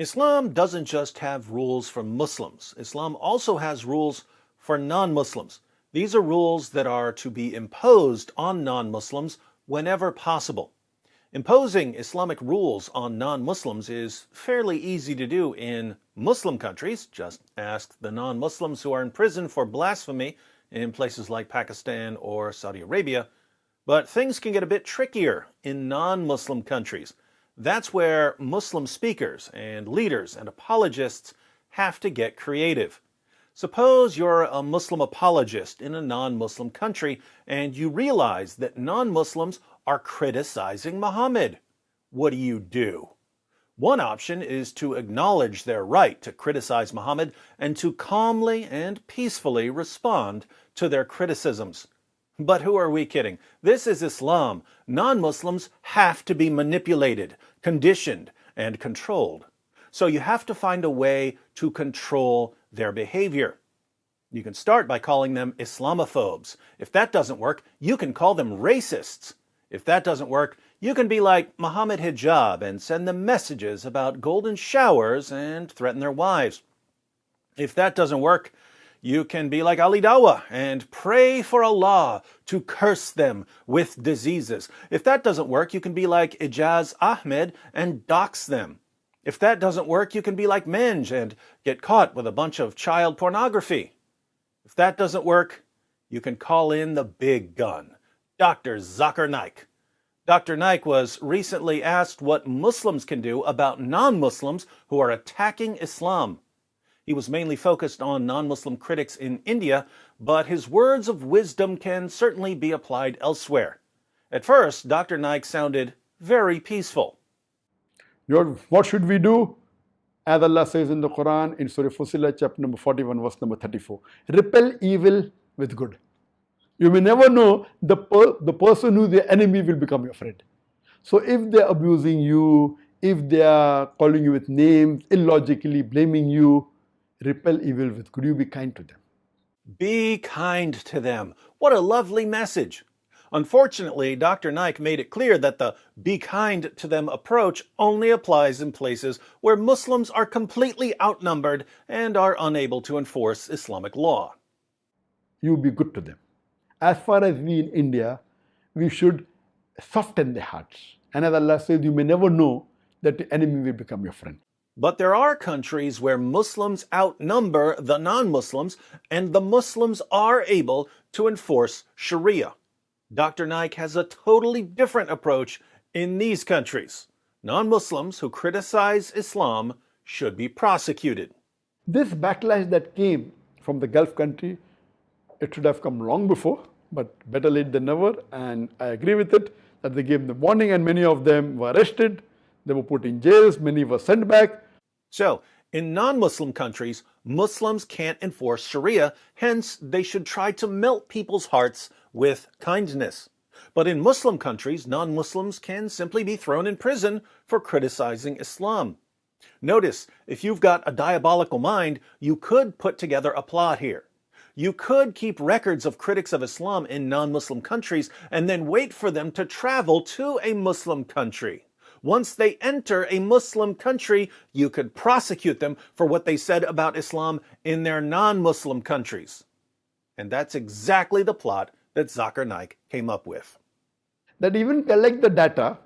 Islam doesn't just have rules for Muslims. Islam also has rules for non-Muslims. These are rules that are to be imposed on non-Muslims whenever possible. Imposing Islamic rules on non-Muslims is fairly easy to do in Muslim countries. Just ask the non-Muslims who are in prison for blasphemy in places like Pakistan or Saudi Arabia. But things can get a bit trickier in non-Muslim countries. That's where Muslim speakers and leaders and apologists have to get creative. Suppose you're a Muslim apologist in a non-Muslim country and you realize that non-Muslims are criticizing Muhammad. What do? One option is to acknowledge their right to criticize Muhammad and to calmly and peacefully respond to their criticisms. But who are we kidding? This is Islam. Non-Muslims have to be manipulated, conditioned, and controlled. So you have to find a way to control their behavior. You can start by calling them Islamophobes. If that doesn't work, you can call them racists. If that doesn't work, you can be like Muhammad Hijab and send them messages about golden showers and threaten their wives. If that doesn't work, you can be like Ali Dawah and pray for Allah to curse them with diseases. If that doesn't work, you can be like Ijaz Ahmed and dox them. If that doesn't work, you can be like Menj and get caught with a bunch of child pornography. If that doesn't work, you can call in the big gun, Dr. Zakir Naik. Dr. Naik was recently asked what Muslims can do about non-Muslims who are attacking Islam. He was mainly focused on non-Muslim critics in India, but his words of wisdom can certainly be applied elsewhere. At first, Dr. Naik sounded very peaceful. What should we do? As Allah says in the Quran, in Surah Fussilat, chapter number 41, verse number 34, repel evil with good. You may never know the person who is the enemy will become your friend. So if they are abusing you, if they are calling you with names, illogically blaming you, repel evil with good. You be kind to them. Be kind to them. What a lovely message. Unfortunately, Dr. Naik made it clear that the be kind to them approach only applies in places where Muslims are completely outnumbered and are unable to enforce Islamic law. You be good to them. As far as we in India, we should soften their hearts. And as Allah says, you may never know that the enemy will become your friend. But there are countries where Muslims outnumber the non-Muslims, and the Muslims are able to enforce Sharia. Dr. Naik has a totally different approach in these countries. Non-Muslims who criticize Islam should be prosecuted. This backlash that came from the Gulf country, it should have come long before, but better late than never. And I agree with it, that they gave them warning and many of them were arrested. They were put in jails, many were sent back. So, in non-Muslim countries, Muslims can't enforce Sharia, hence they should try to melt people's hearts with kindness. But in Muslim countries, non-Muslims can simply be thrown in prison for criticizing Islam. Notice, if you've got a diabolical mind, you could put together a plot here. You could keep records of critics of Islam in non-Muslim countries and then wait for them to travel to a Muslim country. Once they enter a Muslim country, you could prosecute them for what they said about Islam in their non-Muslim countries. And that's exactly the plot that Zakir Naik came up with. That even collect the data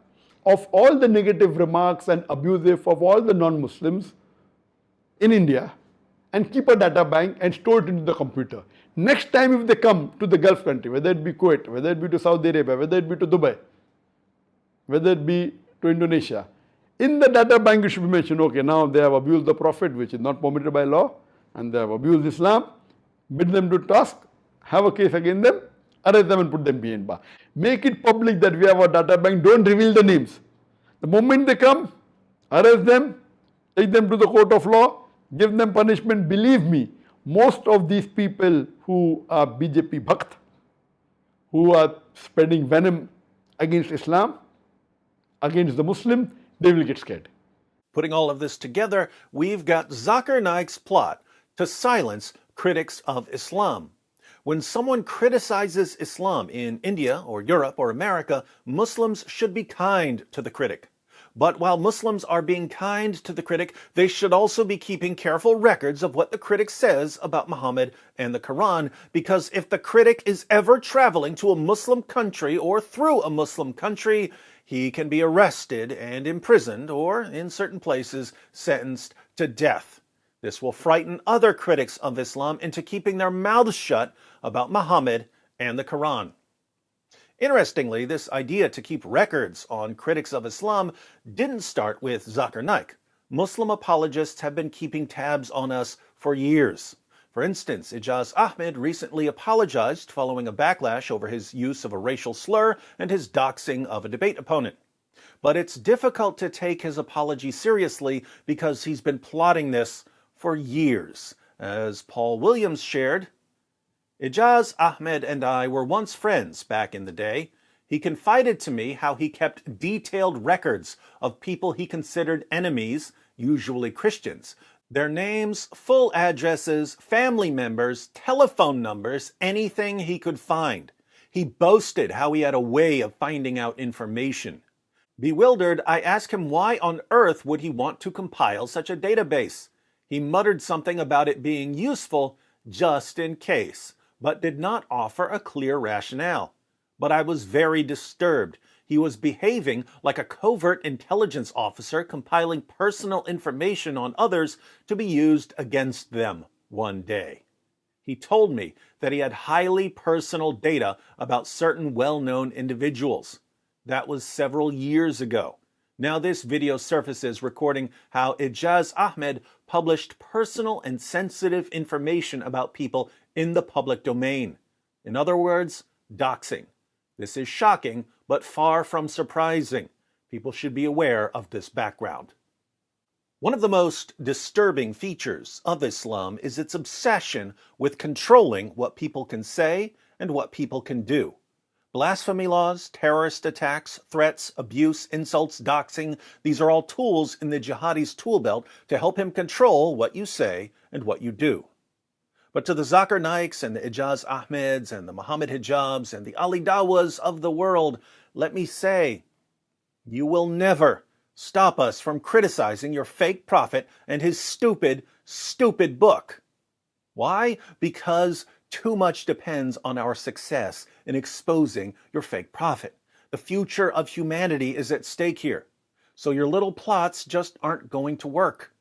of all the negative remarks and abusive of all the non-Muslims in India and keep a data bank and store it into the computer. Next time if they come to the Gulf country, whether it be Kuwait, whether it be to Saudi Arabia, whether it be to Dubai, whether it be to Indonesia, in the data bank it should be mentioned, okay, now they have abused the Prophet, which is not permitted by law, and they have abused Islam, bid them to task, have a case against them, arrest them and put them behind bar. Make it public that we have a data bank, don't reveal the names. The moment they come, arrest them, take them to the court of law, give them punishment. Believe me, most of these people who are BJP Bhakt, who are spreading venom against Islam, against the Muslim, they will get scared. Putting all of this together, we've got Zakir Naik's plot to silence critics of Islam. When someone criticizes Islam in India or Europe or America, Muslims should be kind to the critic. But while Muslims are being kind to the critic, they should also be keeping careful records of what the critic says about Muhammad and the Quran, because if the critic is ever traveling to a Muslim country or through a Muslim country, he can be arrested and imprisoned, or, in certain places, sentenced to death. This will frighten other critics of Islam into keeping their mouths shut about Muhammad and the Quran. Interestingly, this idea to keep records on critics of Islam didn't start with Zakir Naik. Muslim apologists have been keeping tabs on us for years. For instance, Ijaz Ahmed recently apologized following a backlash over his use of a racial slur and his doxing of a debate opponent. But it's difficult to take his apology seriously because he's been plotting this for years. As Paul Williams shared, Ijaz Ahmed and I were once friends back in the day. He confided to me how he kept detailed records of people he considered enemies, usually Christians. Their names, full addresses, family members, telephone numbers, anything he could find. He boasted how he had a way of finding out information. Bewildered, I asked him why on earth would he want to compile such a database. He muttered something about it being useful just in case, but did not offer a clear rationale. But I was very disturbed. He was behaving like a covert intelligence officer compiling personal information on others to be used against them one day. He told me that he had highly personal data about certain well-known individuals. That was several years ago. Now this video surfaces recording how Ijaz Ahmed published personal and sensitive information about people in the public domain. In other words, doxing. This is shocking, but far from surprising. People should be aware of this background. One of the most disturbing features of Islam is its obsession with controlling what people can say and what people can do. Blasphemy laws, terrorist attacks, threats, abuse, insults, doxing, these are all tools in the jihadi's tool belt to help him control what you say and what you do. But to the Zakir Naiks and the Ijaz Ahmeds and the Muhammad Hijabs and the Ali Dawas of the world, let me say, you will never stop us from criticizing your fake prophet and his stupid, stupid book. Why? Because too much depends on our success in exposing your fake prophet. The future of humanity is at stake here. So your little plots just aren't going to work.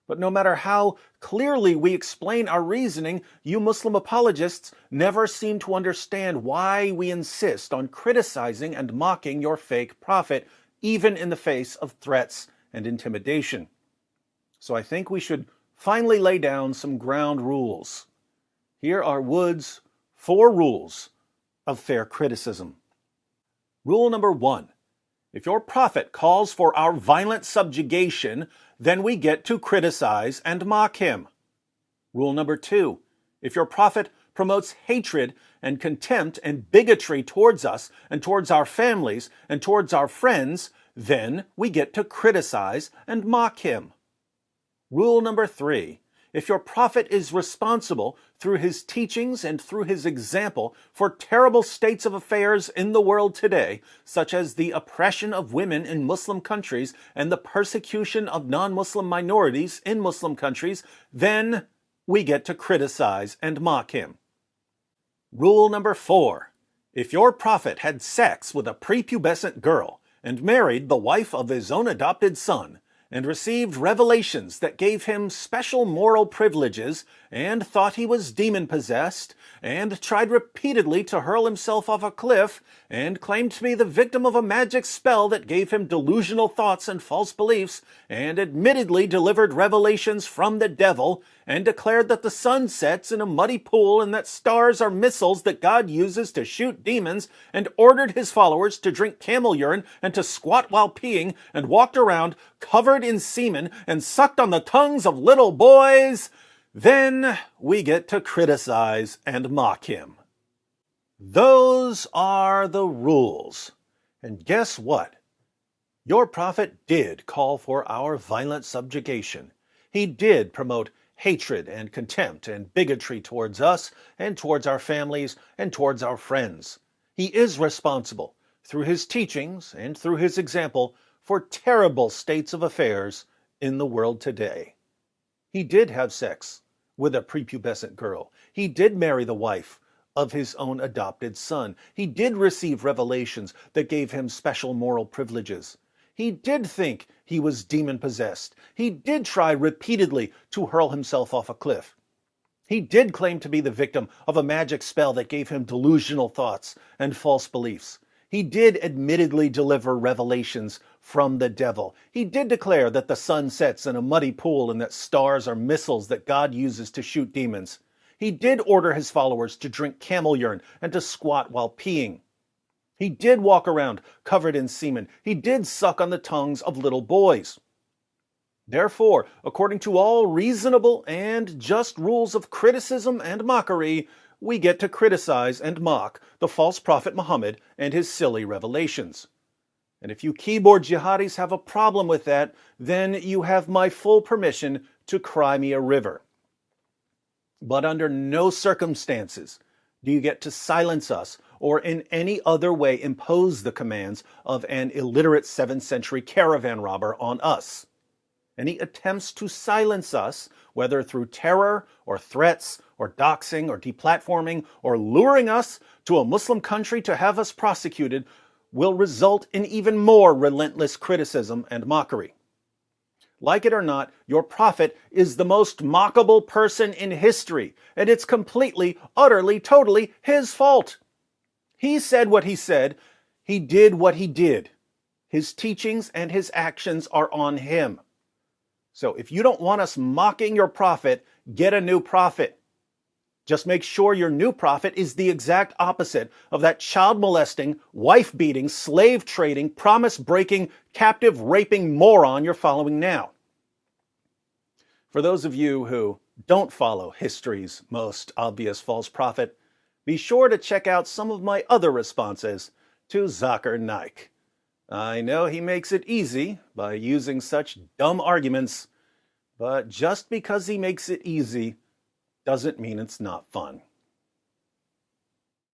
But no matter how clearly we explain our reasoning, you Muslim apologists never seem to understand why we insist on criticizing and mocking your fake prophet, even in the face of threats and intimidation. So I think we should finally lay down some ground rules. Here are Wood's 4 rules of fair criticism. Rule number 1. If your prophet calls for our violent subjugation, then we get to criticize and mock him. Rule number 2. If your prophet promotes hatred and contempt and bigotry towards us and towards our families and towards our friends, then we get to criticize and mock him. Rule number 3. If your prophet is responsible through his teachings and through his example for terrible states of affairs in the world today, such as the oppression of women in Muslim countries and the persecution of non-Muslim minorities in Muslim countries, then we get to criticize and mock him. Rule number 4. If your prophet had sex with a prepubescent girl and married the wife of his own adopted son, and received revelations that gave him special moral privileges, and thought he was demon-possessed, and tried repeatedly to hurl himself off a cliff, and claimed to be the victim of a magic spell that gave him delusional thoughts and false beliefs, and admittedly delivered revelations from the devil, and declared that the sun sets in a muddy pool and that stars are missiles that God uses to shoot demons, and ordered his followers to drink camel urine and to squat while peeing, and walked around covered in semen and sucked on the tongues of little boys, then we get to criticize and mock him. Those are the rules. And guess what? Your prophet did call for our violent subjugation. He did promote hatred and contempt and bigotry towards us and towards our families and towards our friends. He is responsible, through his teachings and through his example, for terrible states of affairs in the world today. He did have sex with a prepubescent girl. He did marry the wife of his own adopted son. He did receive revelations that gave him special moral privileges. He did think he was demon-possessed. He did try repeatedly to hurl himself off a cliff. He did claim to be the victim of a magic spell that gave him delusional thoughts and false beliefs. He did admittedly deliver revelations from the devil. He did declare that the sun sets in a muddy pool and that stars are missiles that God uses to shoot demons. He did order his followers to drink camel urine and to squat while peeing. He did walk around covered in semen. He did suck on the tongues of little boys. Therefore, according to all reasonable and just rules of criticism and mockery, we get to criticize and mock the false prophet Muhammad and his silly revelations. And if you keyboard jihadis have a problem with that, then you have my full permission to cry me a river. But under no circumstances do you get to silence us or in any other way impose the commands of an illiterate 7th century caravan robber on us. Any attempts to silence us, whether through terror or threats or doxing or deplatforming or luring us to a Muslim country to have us prosecuted, will result in even more relentless criticism and mockery. Like it or not, your prophet is the most mockable person in history, and it's completely, utterly, totally his fault. He said what he said. He did what he did. His teachings and his actions are on him. So if you don't want us mocking your prophet, get a new prophet. Just make sure your new prophet is the exact opposite of that child-molesting, wife-beating, slave-trading, promise-breaking, captive-raping moron you're following now. For those of you who don't follow history's most obvious false prophet, be sure to check out some of my other responses to Zakir Naik. I know he makes it easy by using such dumb arguments, but just because he makes it easy doesn't mean it's not fun.